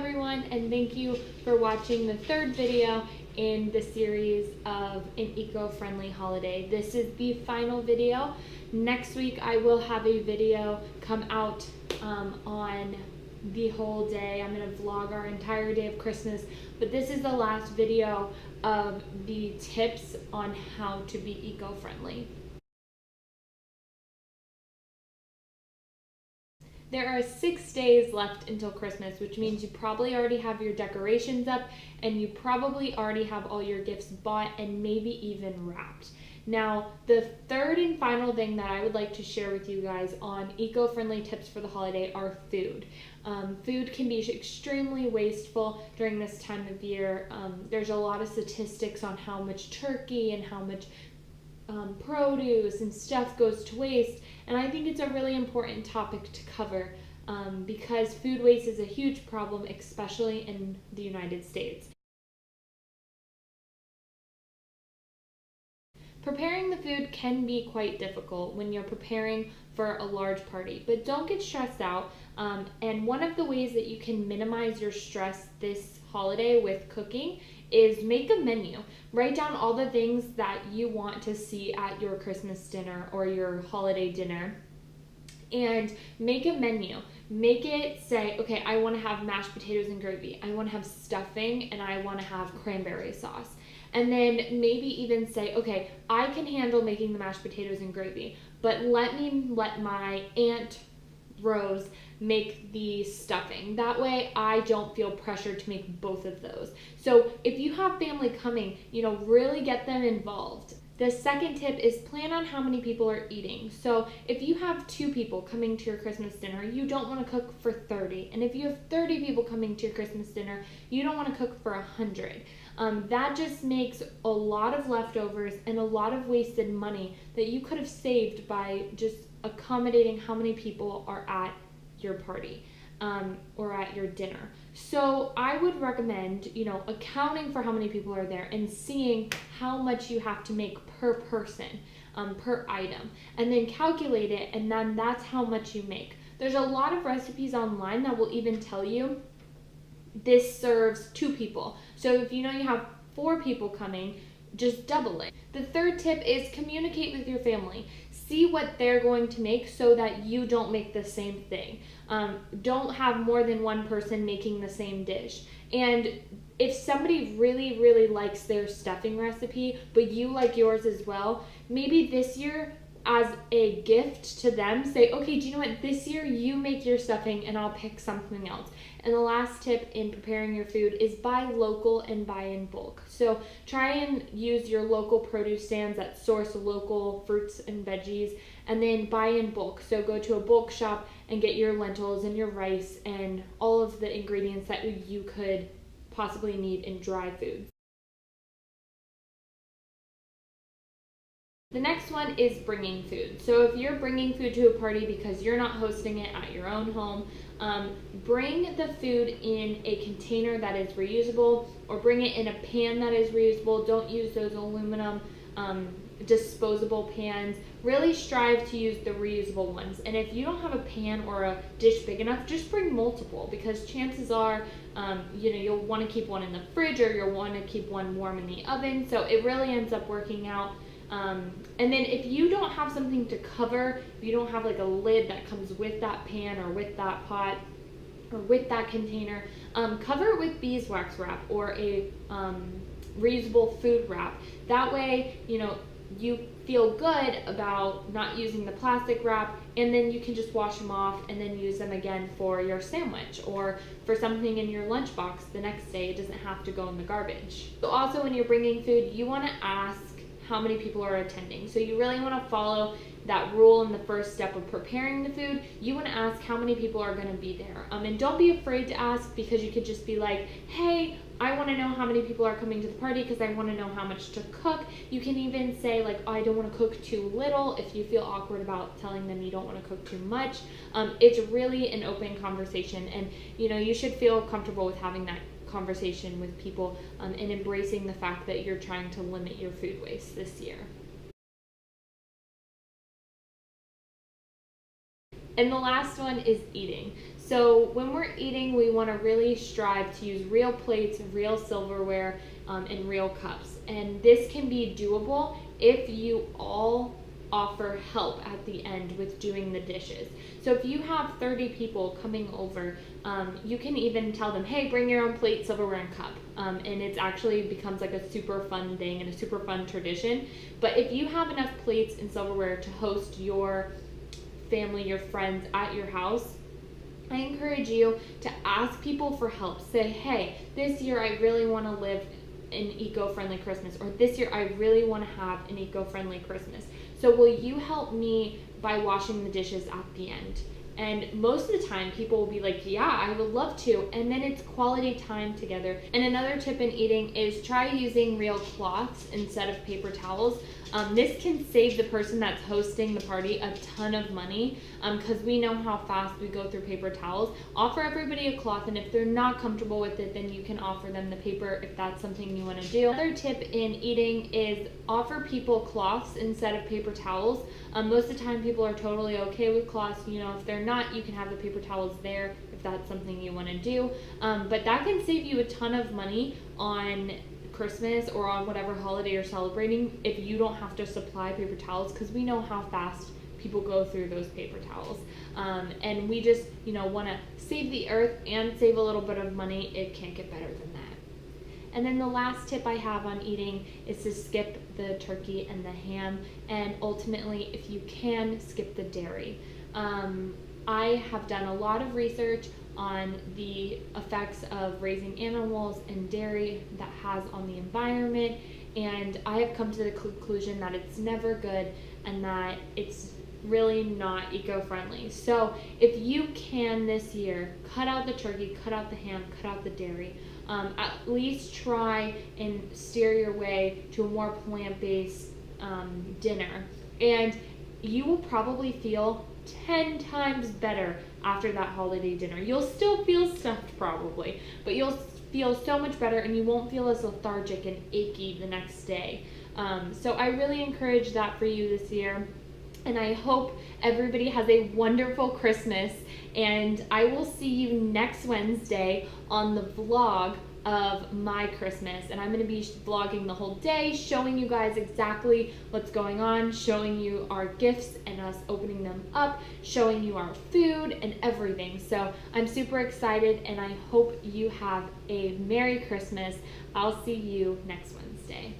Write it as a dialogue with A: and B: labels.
A: everyone, and thank you for watching the third video in the series of an eco-friendly holiday. This is the final video. Next week I will have a video come out on the whole day. I'm going to vlog our entire day of Christmas, but this is the last video of the tips on how to be eco-friendly. There are 6 days left until Christmas, which means you probably already have your decorations up and you probably already have all your gifts bought and maybe even wrapped. Now, the third and final thing that I would like to share with you guys on eco-friendly tips for the holiday are food. Food can be extremely wasteful during this time of year. There's a lot of statistics on how much turkey and how much produce and stuff goes to waste, and I think it's a really important topic to cover because food waste is a huge problem, especially in the United States. Preparing the food can be quite difficult when you're preparing for a large party, but don't get stressed out. And one of the ways that you can minimize your stress this holiday with cooking is make a menu. Write down all the things that you want to see at your Christmas dinner or your holiday dinner and make a menu. Make it say, okay, I want to have mashed potatoes and gravy, I want to have stuffing, and I want to have cranberry sauce. And then maybe even say, okay, I can handle making the mashed potatoes and gravy, but let my Aunt Rose make the stuffing. That way I don't feel pressured to make both of those. So if you have family coming, really get them involved. The second tip is plan on how many people are eating. So if you have 2 people coming to your Christmas dinner, you don't want to cook for 30. And if you have 30 people coming to your Christmas dinner, you don't want to cook for 100. That just makes a lot of leftovers and a lot of wasted money that you could have saved by just accommodating how many people are at your party or at your dinner. So I would recommend, accounting for how many people are there and seeing how much you have to make per person, per item, and then calculate it, and then that's how much you make. There's a lot of recipes online that will even tell you this serves 2 people. So if you have 4 people coming, just double it. The third tip is communicate with your family. See what they're going to make so that you don't make the same thing. Don't have more than one person making the same dish. And if somebody really, really likes their stuffing recipe, but you like yours as well, maybe this year, as a gift to them, say, okay, do you know what, this year you make your stuffing and I'll pick something else. And the last tip in preparing your food is buy local and buy in bulk. So try and use your local produce stands that source local fruits and veggies, and then buy in bulk. So go to a bulk shop and get your lentils and your rice and all of the ingredients that you could possibly need in dry foods. The next one is bringing food. So if you're bringing food to a party because you're not hosting it at your own home, bring the food in a container that is reusable, or bring it in a pan that is reusable. Don't use those aluminum disposable pans. Really strive to use the reusable ones. And if you don't have a pan or a dish big enough, just bring multiple, because chances are you'll want to keep one in the fridge or you'll want to keep one warm in the oven. So it really ends up working out. And then if you don't have something to cover, if you don't have like a lid that comes with that pan or with that pot or with that container, cover it with beeswax wrap or a reusable food wrap. That way, you feel good about not using the plastic wrap, and then you can just wash them off and then use them again for your sandwich or for something in your lunchbox the next day. It doesn't have to go in the garbage. So also, when you're bringing food, you want to ask how many people are attending. So you really want to follow that rule in the first step of preparing the food. You want to ask how many people are going to be there. And don't be afraid to ask, because you could just be like, hey, I want to know how many people are coming to the party because I want to know how much to cook. You can even say like, oh, I don't want to cook too little, if you feel awkward about telling them you don't want to cook too much. It's really an open conversation, and you should feel comfortable with having that conversation with people and embracing the fact that you're trying to limit your food waste this year. And the last one is eating. So when we're eating, we want to really strive to use real plates, real silverware, and real cups. And this can be doable if you all offer help at the end with doing the dishes. So if you have 30 people coming over, you can even tell them, hey, bring your own plate, silverware, and cup. And it actually becomes like a super fun thing and a super fun tradition. But if you have enough plates and silverware to host your family, your friends at your house, I encourage you to ask people for help. Say, hey, this year I really want to live an eco-friendly Christmas, or this year I really want to have an eco-friendly Christmas. So will you help me by washing the dishes at the end? And most of the time people will be like, yeah, I would love to. And then it's quality time together. And another tip in eating is try using real cloths instead of paper towels. This can save the person that's hosting the party a ton of money, because we know how fast we go through paper towels. Offer everybody a cloth, and if they're not comfortable with it, then you can offer them the paper if that's something you want to do. Another tip in eating is offer people cloths instead of paper towels. Most of the time people are totally okay with cloths. You know, if they're not, you can have the paper towels there if that's something you want to do. But that can save you a ton of money on Christmas or on whatever holiday you're celebrating if you don't have to supply paper towels, because we know how fast people go through those paper towels. And we just, want to save the earth and save a little bit of money. It can't get better than that. And then the last tip I have on eating is to skip the turkey and the ham, and ultimately, if you can, skip the dairy. I have done a lot of research on the effects of raising animals and dairy that has on the environment, and I have come to the conclusion that it's never good and that it's really not eco-friendly. So if you can this year, cut out the turkey, cut out the ham, cut out the dairy. At least try and steer your way to a more plant-based dinner, and you will probably feel 10 times better after that holiday dinner. You'll still feel stuffed probably, but you'll feel so much better, and you won't feel as lethargic and achy the next day. So I really encourage that for you this year, and I hope everybody has a wonderful Christmas, and I will see you next Wednesday on the vlog of my Christmas, and I'm going to be vlogging the whole day, showing you guys exactly what's going on, showing you our gifts and us opening them up, showing you our food and everything. So I'm super excited, and I hope you have a Merry Christmas. I'll see you next Wednesday.